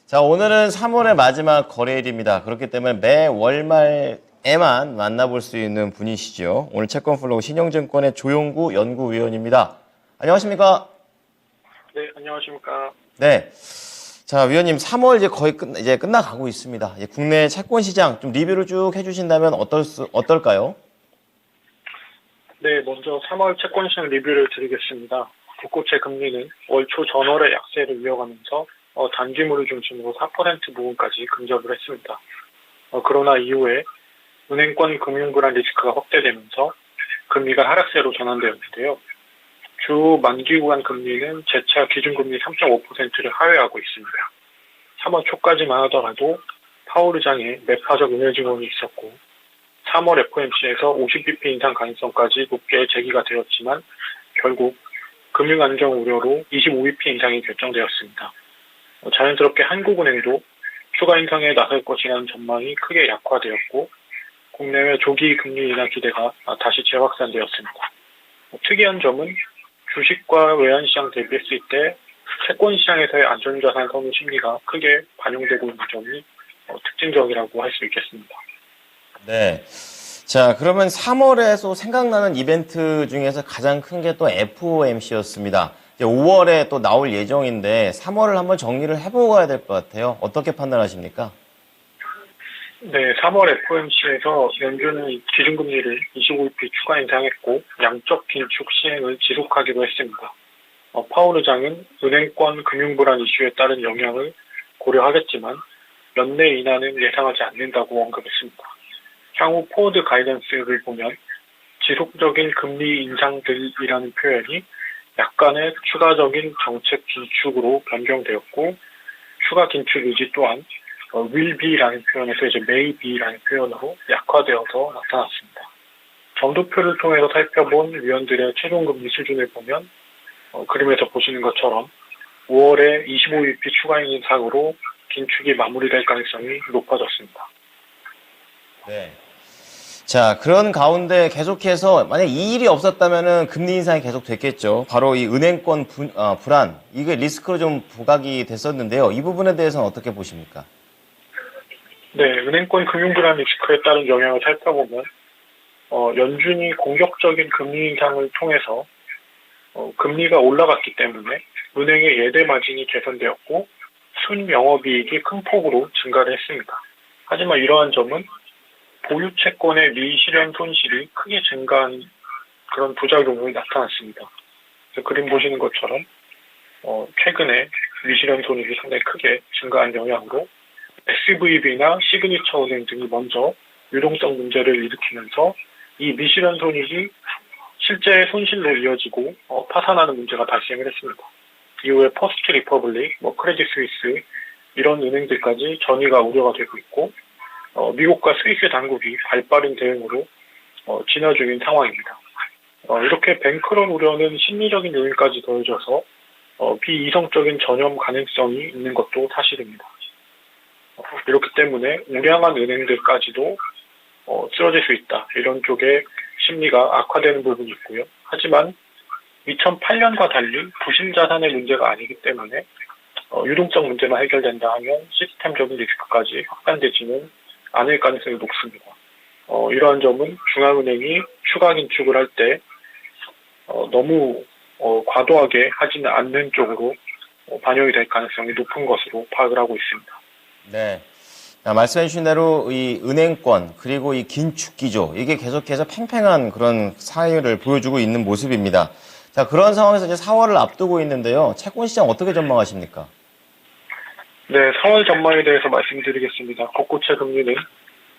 자, 오늘은 3월의 마지막 거래일입니다. 그렇기 때문에 매 월말에만 만나볼 수 있는 분이시죠. 오늘 채권플로우 신영증권의 조용구 연구위원입니다. 안녕하십니까? 네, 안녕하십니까. 네. 자, 위원님, 3월 이제 거의 이제 끝나가고 있습니다. 이제 국내 채권 시장 좀 리뷰를 쭉 해주신다면 어떨까요? 네, 먼저 3월 채권시장 리뷰를 드리겠습니다. 국고채 금리는 월 초 전월의 약세를 이어가면서 단기물을 중심으로 4% 부분까지 근접을 했습니다. 그러나 이후에 은행권 금융불안 리스크가 확대되면서 금리가 하락세로 전환되었는데요. 주 만기 구간 금리는 재차 기준금리 3.5%를 하회하고 있습니다. 3월 초까지만 하더라도 파월 의장의 매파적 은혜 증언이 있었고 3월 FOMC에서 50bp 인상 가능성까지 높게 제기가 되었지만 결국 금융 안정 우려로 25bp 인상이 결정되었습니다. 자연스럽게 한국은행도 추가 인상에 나설 것이라는 전망이 크게 약화되었고 국내외 조기 금리 인하 기대가 다시 재확산되었습니다. 특이한 점은 주식과 외환시장 대비했을 때 채권시장에서의 안전자산 선호 심리가 크게 반영되고 있는 점이 특징적이라고 할 수 있겠습니다. 네. 자, 그러면 3월에서 생각나는 이벤트 중에서 가장 큰 게 또 FOMC였습니다. 이제 5월에 또 나올 예정인데 3월을 한번 정리를 해보고 가야 될 것 같아요. 어떻게 판단하십니까? 네, 3월 FOMC에서 연준은 기준금리를 25bp 추가 인상했고 양적 긴축 시행을 지속하기로 했습니다. 파월 의장은 은행권 금융불안 이슈에 따른 영향을 고려하겠지만 연내 인하는 예상하지 않는다고 언급했습니다. 향후 포워드 가이던스를 보면 지속적인 금리 인상들이라는 표현이 약간의 추가적인 정책 긴축으로 변경되었고 추가 긴축 의지 또한 will be라는 표현에서 이제 may be라는 표현으로 약화되어서 나타났습니다. 점도표를 통해서 살펴본 위원들의 최종 금리 수준을 보면 그림에서 보시는 것처럼 5월에 25bp 추가 인상으로 긴축이 마무리될 가능성이 높아졌습니다. 네. 자, 그런 가운데 계속해서 만약 이 일이 없었다면은 금리 인상이 계속 됐겠죠. 바로 이 은행권 불안, 이게 리스크로 좀 부각이 됐었는데요. 이 부분에 대해서는 어떻게 보십니까? 네, 은행권 금융불안 리스크에 따른 영향을 살펴보면 연준이 공격적인 금리 인상을 통해서 금리가 올라갔기 때문에 은행의 예대 마진이 개선되었고 순영업이익이 큰 폭으로 증가를 했습니다. 하지만 이러한 점은 보유 채권의 미실현 손실이 크게 증가한 그런 부작용이 나타났습니다. 그림 보시는 것처럼 최근에 미실현 손익이 상당히 크게 증가한 영향으로 SVB나 시그니처 은행 등이 먼저 유동성 문제를 일으키면서 이 미실현 손익이 실제 손실로 이어지고 파산하는 문제가 발생을 했습니다. 이후에 퍼스트 리퍼블릭, 크레딧 스위스 이런 은행들까지 전이가 우려가 되고 있고 미국과 스위스 당국이 발빠른 대응으로 진화 중인 상황입니다. 이렇게 뱅크런 우려는 심리적인 요인까지 더해져서 비이성적인 전염 가능성이 있는 것도 사실입니다. 이렇기 때문에 우량한 은행들까지도 쓰러질 수 있다. 이런 쪽의 심리가 악화되는 부분이 있고요. 하지만 2008년과 달리 부실 자산의 문제가 아니기 때문에 유동성 문제만 해결된다 하면 시스템적인 리스크까지 확산되지는 않을 가능성이 높습니다. 이러한 점은 중앙은행이 추가 긴축을 할 때 너무 과도하게 하지는 않는 쪽으로 반영이 될 가능성이 높은 것으로 파악을 하고 있습니다. 네. 말씀해 주신 대로 이 은행권 그리고 이 긴축 기조 이게 계속해서 팽팽한 그런 사회를 보여주고 있는 모습입니다. 자, 그런 상황에서 이제 4월을 앞두고 있는데요. 채권 시장 어떻게 전망하십니까? 네, 4월 전망에 대해서 말씀드리겠습니다. 국고채 금리는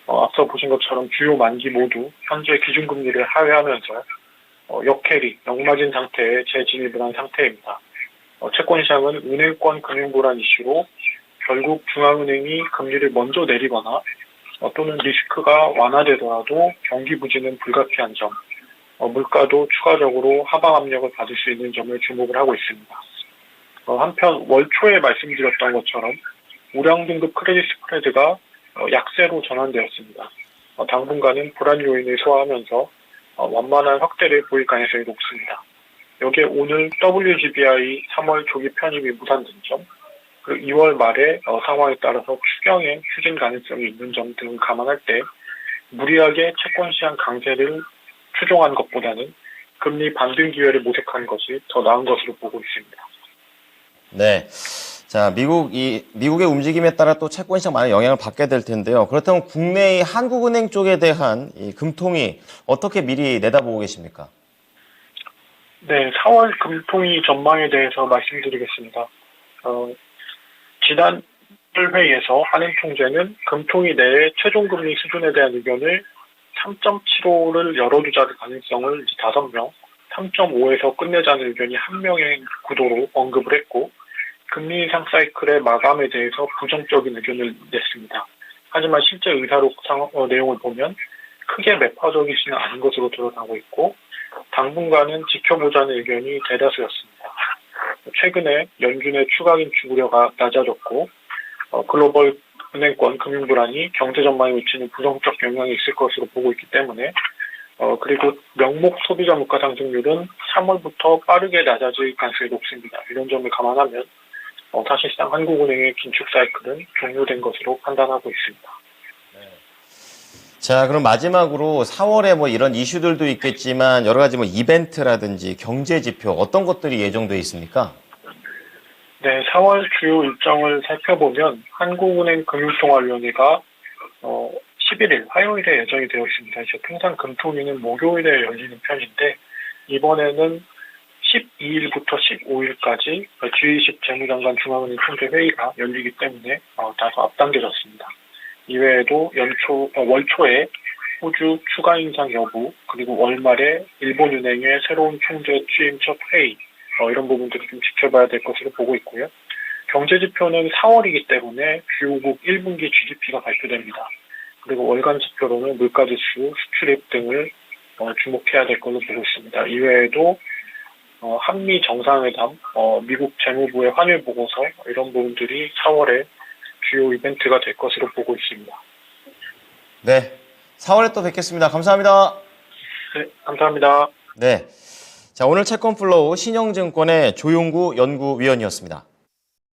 앞서 보신 것처럼 주요 만기 모두 현재 기준금리를 하회하면서 역캐리, 역마진 상태에 재진입을 한 상태입니다. 채권시장은 은행권 금융불안 이슈로 결국 중앙은행이 금리를 먼저 내리거나 또는 리스크가 완화되더라도 경기 부진은 불가피한 점, 물가도 추가적으로 하방 압력을 받을 수 있는 점을 주목을 하고 있습니다. 한편 월 초에 말씀드렸던 것처럼 우량 등급 크레딧 스프레드가 약세로 전환되었습니다. 당분간은 불안 요인을 소화하면서 완만한 확대를 보일 가능성이 높습니다. 여기에 오늘 WGBI 3월 조기 편입이 무산된 점, 그리고 2월 말에 상황에 따라서 추경의 추진 가능성이 있는 점 등을 감안할 때 무리하게 채권 시장 강세를 추종한 것보다는 금리 반등 기회를 모색하는 것이 더 나은 것으로 보고 있습니다. 네. 자, 미국의 움직임에 따라 또 채권 시장 많은 영향을 받게 될 텐데요. 그렇다면 국내의 한국은행 쪽에 대한 이 금통위 어떻게 미리 내다보고 계십니까? 네, 4월 금통위 전망에 대해서 말씀드리겠습니다. 지난 회의에서 한행 총재는 금통위 내의 최종금리 수준에 대한 의견을 3.75를 열어두자는 가능성을 5명, 3.5에서 끝내자는 의견이 1명의 구도로 언급을 했고, 금리 인상 사이클의 마감에 대해서 부정적인 의견을 냈습니다. 하지만 실제 의사록 내용을 보면 크게 매파적이지는 않은 것으로 드러나고 있고, 당분간은 지켜보자는 의견이 대다수였습니다. 최근에 연준의 추가 긴축 우려가 낮아졌고, 글로벌 은행권 금융 불안이 경제 전망에 미치는 부정적 영향이 있을 것으로 보고 있기 때문에 그리고 명목 소비자 물가 상승률은 3월부터 빠르게 낮아질 가능성이 높습니다. 이런 점을 감안하면 사실상 한국은행의 긴축 사이클은 종료된 것으로 판단하고 있습니다. 자, 그럼 마지막으로 4월에 뭐 이런 이슈들도 있겠지만 여러 가지 뭐 이벤트라든지 경제 지표 어떤 것들이 예정돼 있습니까? 네, 4월 주요 일정을 살펴보면 한국은행 금융통화위원회가 11일 화요일에 예정이 되어 있습니다. 이제 통상 금통위는 목요일에 열리는 편인데 이번에는 12일부터 15일까지 G20 재무장관 중앙은행 총재 회의가 열리기 때문에 다소 앞당겨졌습니다. 이외에도 월초에 호주 추가 인상 여부, 그리고 월말에 일본은행의 새로운 총재 취임 첫 회의, 이런 부분들을 좀 지켜봐야 될 것으로 보고 있고요. 경제지표는 4월이기 때문에 주요국 1분기 GDP가 발표됩니다. 그리고 월간 지표로는 물가지수, 수출입 등을 주목해야 될 걸로 보고 있습니다. 이외에도 한미 정상회담, 미국 재무부의 환율 보고서 이런 부분들이 4월에 주요 이벤트가 될 것으로 보고 있습니다. 네, 4월에 또 뵙겠습니다. 감사합니다. 네, 감사합니다. 네, 자 오늘 채권플로우 신영증권의 조용구 연구위원이었습니다.